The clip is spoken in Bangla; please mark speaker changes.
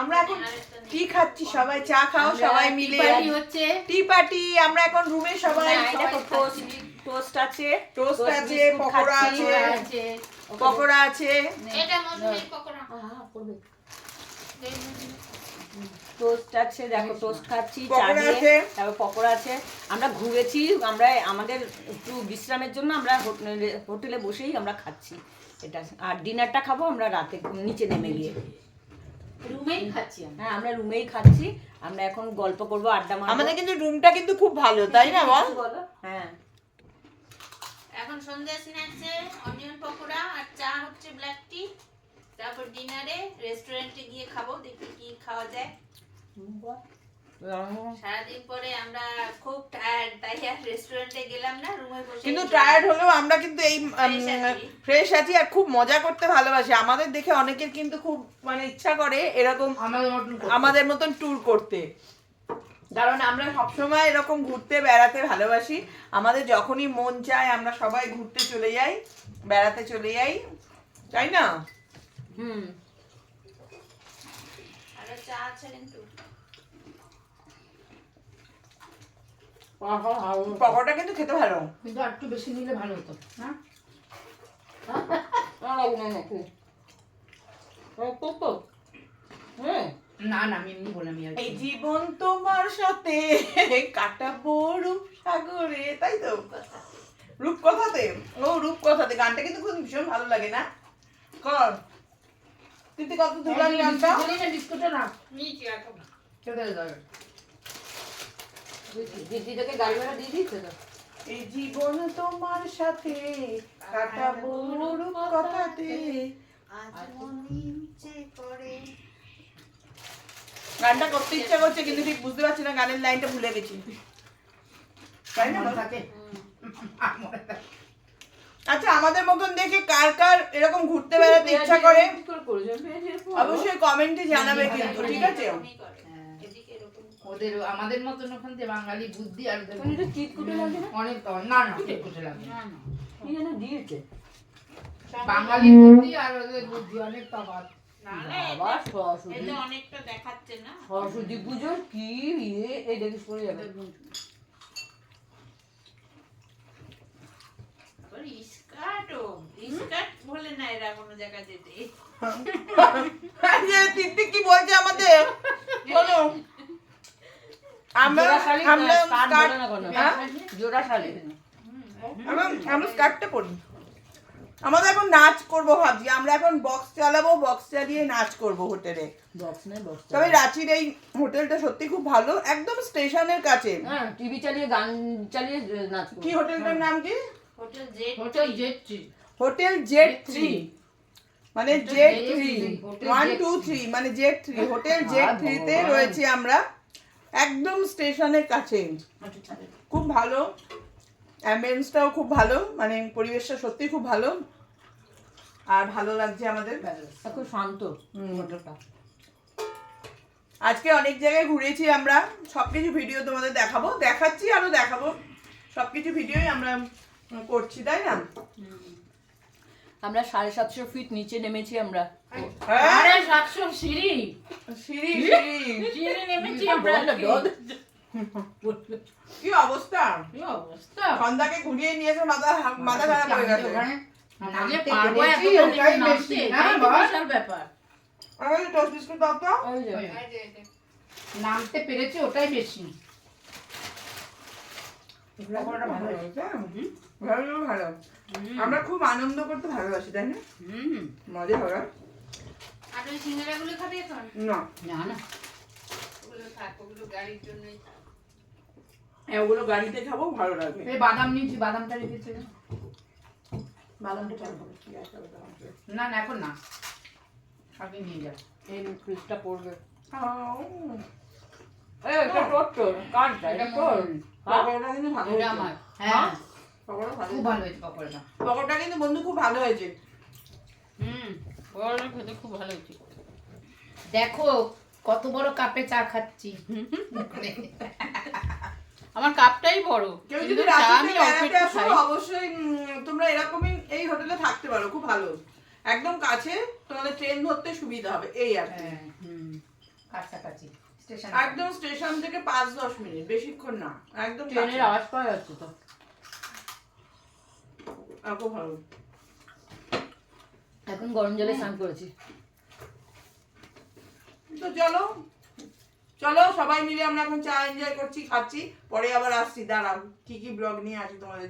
Speaker 1: আমরা এখন টি খাচ্ছি, সবাই চা খাও সবাই মিলে, টি পার্টি। আমরা এখন রুমে সবাই,
Speaker 2: টোস্ট আছে,
Speaker 1: পকোড়া আছে, পকোড়া আছে,
Speaker 3: এটা মৌসুমীর পকোড়া
Speaker 2: করবে, টোস্ট আছে, দেখো টোস্ট খাচ্ছি, চা
Speaker 1: পকোড়া
Speaker 2: দিয়ে,
Speaker 1: আছে,
Speaker 2: তারপর পকোড়া আছে। আমরা ঘুরেছি, আমরা আমাদের একটু বিশ্রামের জন্য আমরা হোটেলে বসেই আমরা খাচ্ছি এটা। আর ডিনারটা খাবো আমরা রাতে নিচে নেমে গিয়ে,
Speaker 3: রুমেই খাচ্ছি।
Speaker 2: হ্যাঁ আমরা রুমেই খাচ্ছি। আমরা এখন গল্প করবো, আড্ডা মারবো।
Speaker 1: আমাদের কিন্তু রুমটা কিন্তু খুব ভালো, তাই না বল?
Speaker 2: বলো। হ্যাঁ
Speaker 3: এখন সন্ধ্যা স্ন্যাক্সে অনিয়ন পকোড়া আর চা হচ্ছে ব্ল্যাক টি। তারপর ডিনারে রেস্টুরেন্টে গিয়ে খাবো, দেখি কি খাওয়া যায়। সারাদিন পরে আমরা খুব টায়ার্ড, তাই আর রেস্টুরেন্টে গেলাম না, রুমে বসে।
Speaker 1: কিন্তু টায়ার্ড হলেও আমরা কিন্তু এই ফ্রেশ আছি আর খুব মজা করতে ভালোবাসি। আমাদের দেখে অনেকের কিন্তু খুব মানে ইচ্ছা করে এরকম আমাদের মতন ট্যুর করতে, কারণ আমরা সবসময় এরকম ঘুরতে বেড়াতে ভালোবাসি। আমাদের যখনই মন চায় আমরা সবাই ঘুরতে চলে যাই, বেড়াতে চলে যাই, তাই না?
Speaker 3: আর চা আছে কিন্তু।
Speaker 1: পকোড়াটা কিন্তু খেতে ভালো,
Speaker 4: কিন্তু একটু বেশি নিলে ভালো হতো না? না না, আমি এমনি বললাম।
Speaker 1: এই জীবন তোমার সাথে কাটাবো রূপসাগরে, তাই তো? রূপকথাতে, ও রূপকথাতে গানটা কিন্তু খুব ভীষণ ভালো লাগে না? কর তুই কত ধুলাম গানটা।
Speaker 4: বিস্কুটটা না
Speaker 3: নিচে রাখো না।
Speaker 2: দিদিটাকে গাড়ি ভাড়া দিয়ে দিয়েছে তো।
Speaker 1: এই জীবন তোমার সাথে কাটাবো রূপকথাতে। গানটা করতে ইচ্ছা করছে কিন্তু ঠিক বুঝতে পারছি না, গানের লাইনটা ভুলে গেছি, তাই না? আচ্ছা, আমাদের মতন দেখে কার কার এরকম ঘুরতে বেড়াতে ইচ্ছা করে অবশ্যই কমেন্টে জানাবে কিন্তু, ঠিক আছে?
Speaker 4: ওদের আমাদের মতন ওখান থেকে বাঙালি বুদ্ধি আর ওদের
Speaker 2: চিটকুটে লাগে না?
Speaker 4: অনেক না না চিটকুটে লাগে
Speaker 3: না না,
Speaker 2: কি যেন দিয়েছে
Speaker 4: বাঙালি বুদ্ধি আর ওদের বুদ্ধি অনেক তফাৎ।
Speaker 3: না না,
Speaker 2: আবার সরস্বতী,
Speaker 3: এটা অনেকটা দেখাচ্ছে না।
Speaker 2: সরস্বতী পুজোর কি ইয়ে, এই দেখিস পড়ে যাবে।
Speaker 3: আবার স্কার্টও, স্কার্ট বলে না এরা কোনো জায়গায় যেতে।
Speaker 1: তিত্তি কি বলছে আমাদের শোনো, আমরা স্কার্টটা পরি। আমাদের এখন নাচ করবো ভাবছি, আমরা এখন বক্স চালাবো, বক্স চালিয়ে নাচ করবো হোটেলে। তবে রাঁচির এই হোটেলটা সত্যি খুব ভালো, একদম স্টেশনের কাছে।
Speaker 2: হ্যাঁ, টিভি চালিয়ে গান চালিয়ে নাচ করবো।
Speaker 1: কি হোটেলটার নাম কি?
Speaker 3: Hotel Z,
Speaker 4: hotel Z
Speaker 1: hotel Z 3, মানে জেড 3 1 2 3 মানে জেড 3, হোটেল জেড 3 তে রয়েছে আমরা, একদম স্টেশনের কাছে। খুব ভালো, অ্যাম্বিয়েন্সটাও খুব ভালো, মানে পরিবেশটা সত্যি খুব ভালো আর ভালো লাগছে আমাদের।
Speaker 2: খুব শান্ত হোটেলটা।
Speaker 1: আজকে অনেক জায়গায় ঘুরেছি আমরা, সবকিছু ভিডিও তোমাদের দেখাবো, দেখাচ্ছি আরো দেখাবো, সবকিছু ভিডিওই আমরা করছি, তাই না?
Speaker 2: আমরা 750 ফিট নিচে নেমেছি আমরা।
Speaker 4: আরে 700 সিঁড়ি
Speaker 1: সিঁড়ি
Speaker 3: সিঁড়ি নেমেছি আমরা।
Speaker 1: কি অবস্থা,
Speaker 4: কি অবস্থা!
Speaker 1: সন্ধ্যাকে ঘুরিয়ে নিয়েছে, মাথা খারাপ হয়ে গেছে।
Speaker 4: নামতে পারবো এতটা ওটাই বেশি না বিশাল ব্যাপার।
Speaker 1: আরে টোস্ট বিস্কুট দাও তো।
Speaker 2: ওই যে
Speaker 4: নামতে পেরেছি ওটাই বেশি।
Speaker 1: পকোড়াটা ভালো হয়েছে, ভালো ভালো। আমরা খুব আনন্দ করতে ভালোবাসি, তাই না? মজা হবে
Speaker 3: আর ওই সিঙ্গারাগুলো খাবে এখন?
Speaker 1: না,
Speaker 4: না না,
Speaker 3: ওগুলো থাক, ওগুলো গাড়ির জন্যই থাক।
Speaker 1: ওগুলো গাড়িতে খাবো, ভালো লাগবে।
Speaker 4: এই বাদাম নিয়েছি, বাদামটা রেখেছে।
Speaker 1: বাদামটা চাল হবে, ঠিক আছে।
Speaker 4: না না এখন না, আগে নিয়ে যা।
Speaker 2: এই ফ্রিজটা পড়বে।
Speaker 1: এই
Speaker 2: এটা তোর তো কাটটা, এটা তোর।
Speaker 1: পকোড়াটা কিন্তু ভালো
Speaker 4: এটা
Speaker 1: হয়েছে।
Speaker 4: আমার। হ্যাঁ
Speaker 1: পকোড়া ভালো
Speaker 4: খুব ভালো হয়েছে পকোড়াটা।
Speaker 1: পকোড়াটা কিন্তু বন্ধু খুব ভালো হয়েছে।
Speaker 3: পকোড়া খেতে খুব ভালো হয়েছে।
Speaker 4: দেখো কত বড় কাপে চা খাচ্ছি।
Speaker 3: আমার কাপটাই বড়।
Speaker 1: কেউ যদি রাঁচিতে বেড়াতে আসো অবশ্যই তোমরা এরকমই এই হোটেলে থাকতে পারো, খুব ভালো, একদম কাছে, তোমাদের ট্রেন ধরতে সুবিধা হবে, এই আর কি।
Speaker 4: কাছাকাছি স্টেশন
Speaker 1: একদম স্টেশন থেকে 5-10 মিনিট, বেশিক্ষণ না, একদম
Speaker 4: ট্রেনের
Speaker 1: কাছে।
Speaker 4: আওয়াজ পাওয়া যাচ্ছে তো।
Speaker 1: খুব ভালো।
Speaker 2: এখন গরম জলে স্নান করেছি।
Speaker 1: তো চলো চলো সবাই মিলে আমরা এখন চা এনজয় করছি, খাচ্ছি, পরে আবার আসছি, দাঁড়াও কি কি ব্লগ নিয়ে আসি তোমাদের